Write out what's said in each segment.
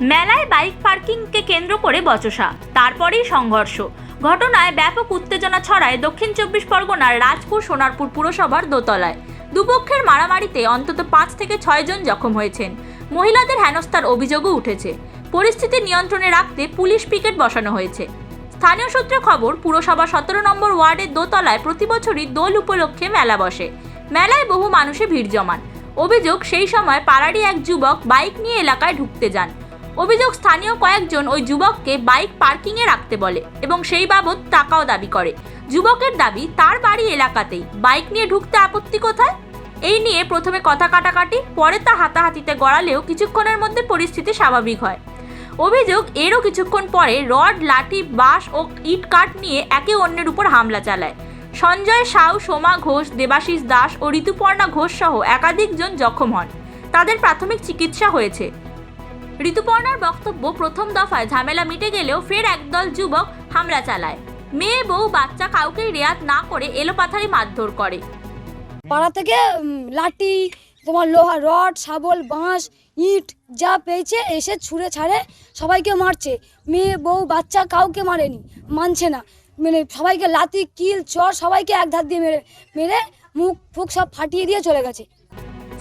মেলায় বাইক পার্কিংকে কেন্দ্র করে বচসা, তারপরেই সংঘর্ষ। ঘটনায় ব্যাপক উত্তেজনা ছড়ায় দক্ষিণ 24 পরগনার রাজপুর সোনারপুর পুরসভার দোতলায়। দুপক্ষের মারামারিতে অন্তত 5 থেকে 6 জন জখম হয়েছেন। মহিলাদের হেনস্থার অভিযোগও উঠেছে। পরিস্থিতি নিয়ন্ত্রণে রাখতে পুলিশ পিকেট বসানো হয়েছে। স্থানীয় সূত্রে খবর, পুরসভা 17 নম্বর ওয়ার্ডের দোতলায় প্রতি বছরই দোল উপলক্ষে মেলা বসে। মেলায় বহু মানুষে ভিড় জমান। অভিযোগ, সেই সময় পাড়ারই এক যুবক বাইক নিয়ে এলাকায় ঢুকতে যান। অভিযোগ, স্থানীয় কয়েকজন ওই যুবককে বাইক পার্কিংয়ে রাখতে বলে এবং সেই বাবদ টাকাও দাবি করে। যুবকের দাবি, তার বাড়ি এলাকাতেই, বাইক নিয়ে ঢুকতে আপত্তি কোথায়? এই নিয়ে প্রথমে কথা কাটাকাটি, পরে তা হাতাহাতিতে গড়ালেও কিছুক্ষণের মধ্যে পরিস্থিতি স্বাভাবিক হয়। অভিযোগ, এরও কিছুক্ষণ পরে রড, লাঠি, বাঁশ ও ইট কাঠ নিয়ে একে অন্যের উপর হামলা চালায়। সঞ্জয় সাউ, সোমা ঘোষ, দেবাশিস দাস ও ঋতুপর্ণা ঘোষ সহ একাধিক জন জখম হন। তাদের প্রাথমিক চিকিৎসা হয়েছে। ঋতুপর্ণার বক্তব্য, প্রথম দফায় ঝামেলা মিটে গেলেও ফের একদল যুবক হামলা চালায়। মেয়ে, বউ, বাচ্চা কাউকেই রেয়াত না করে এলোপাথারি মারধর করে। পাড়া থেকে লাঠি, তোমার লোহা রড, শাবল, বাঁশ, ইট যা পেয়েছে এসে ছুঁড়ে ছাড়ে সবাইকে মারছে। মেয়ে, বউ, বাচ্চা কাউকে মারেনি, মানছে না। মানে সবাইকে লাথি, কিল, চর সবাইকে এক ধার দিয়ে মেরে মুখ ফুক সব ফাটিয়ে দিয়ে চলে গেছে।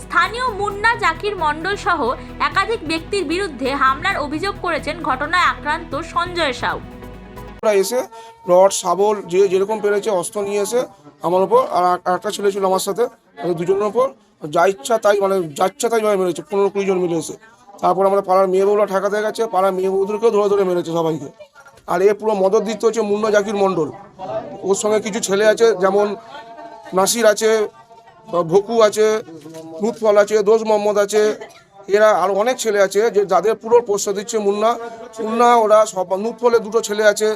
স্থানীয় মুন্না জাকির মণ্ডল সহ একাধিক ব্যক্তির বিরুদ্ধে হামলার অভিযোগ করেছেন ঘটনায় আক্রান্ত সঞ্জয় সাউ। এসে রড, শাবল যে যেরকম পেরেছে অস্ত্র নিয়ে এসে আমার ওপর, আর একটা ছেলে ছিল আমার সাথে, দুজনের ওপর যা ইচ্ছা তাই মেরেছে। 15-20 জন মিলে এসে তারপর আমরা পাড়ার মেয়ে বউরা ঠেকাতে গেছে, পাড়ার মেয়ে বউদেরকেও ধরে ধরে মেরেছে সবাইকে। আর এ পুরো মদত দিতে হচ্ছে মুন্না জাকির মণ্ডল। ওর সঙ্গে কিছু ছেলে আছে, যেমন নাসির আছে, ভকু আছে, লুৎফল আছে, দোষ মোহাম্মদ আছে, এরা আরও অনেক ছেলে আছে যে যাদের পুরো পোষ্য দিচ্ছে মুন্না। ওরা সব, লুৎফলের 2টো ছেলে আছে।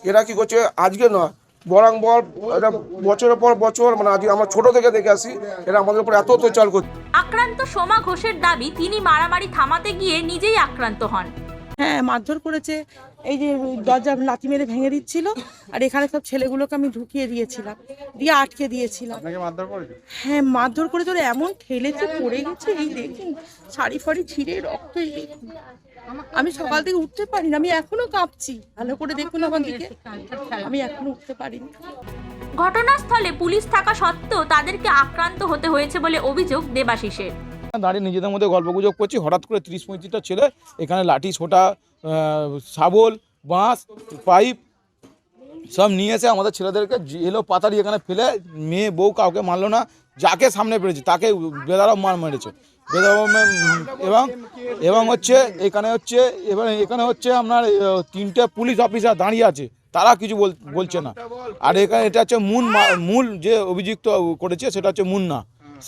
এরা কি করছে, আজকে না বরাংবর এটা বছরের পর বছর, মানে আজকে আমরা ছোট থেকে দেখে আসি, এরা আমাদের উপর এত অত্যাচার করছে। আক্রান্ত সোমা ঘোষের দাবি, তিনি মারামারি থামাতে গিয়ে নিজেই আক্রান্ত হন। হ্যাঁ, মারধর করেছে। এই যে দরজা লাথি মেরে ভেঙে দিচ্ছিল, আর এখানে সব ছেলেগুলোকে আমি ঢুকিয়ে দিয়েছিলাম, দিয়ে আটকে দিয়েছিলাম। হ্যাঁ, মারধর করে তোর এমন ঠেলেছে, পড়ে গেছে। এই দেখুন, শাড়ি ফাড়ি ছিঁড়ে রক্ত। এই দেখুন, আমি সকাল থেকে উঠতে পারি না, আমি এখনো কাঁপছি। ভালো করে দেখুন আমার দিকে, আমি এখনো উঠতে পারিনি। ঘটনাস্থলে পুলিশ থাকা সত্ত্বেও তাদেরকে আক্রান্ত হতে হয়েছে বলে অভিযোগ দেবাশিসের। দাঁড়িয়ে নিজেদের মধ্যে গল্পগুজব করছি, হঠাৎ করে 30-35টা ছেলে এখানে লাঠি, ছোটা, শাবল, বাঁশ, পাইপ সব নিয়ে এসে আমাদের ছেলেদেরকে এলো পাতারি এখানে ফেলে, মেয়ে বউ কাউকে মারলো না, যাকে সামনে পেরেছে তাকে বেদারাম মেরেছে। এবং হচ্ছে এখানে হচ্ছে আপনার 3টে পুলিশ অফিসার দাঁড়িয়ে আছে, তারা কিছু বলছে না। আর এখানে এটা হচ্ছে মূল যে অভিযুক্ত করেছে সেটা হচ্ছে মুন্না,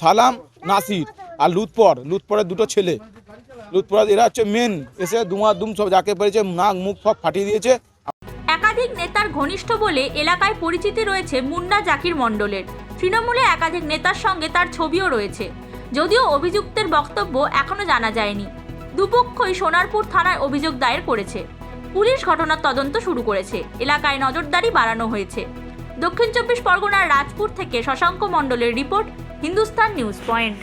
সালাম, নাসির আর লুৎপরের 2টো ছেলে। এরা হচ্ছে মেন, এসে দুম সব যাকে পেরেছে নাক মুখ সব ফাটিয়ে দিয়েছে। একাধিক নেতার ঘনিষ্ঠ বলে এলাকায় পরিচিতি রয়েছে মুন্না জাকির মণ্ডলের। তৃণমূলে একাধিক নেতার সঙ্গে তার ছবিও রয়েছে। যদিও অভিযুক্তের বক্তব্য এখনো জানা যায়নি। দুপক্ষই সোনারপুর থানায় অভিযোগ দায়ের করেছে। পুলিশ ঘটনার তদন্ত শুরু করেছে। এলাকায় নজরদারি বাড়ানো হয়েছে। দক্ষিণ 24 পরগনার রাজপুর থেকে শশাঙ্ক মণ্ডলের রিপোর্ট, হিন্দুস্তান নিউজ পয়েন্ট।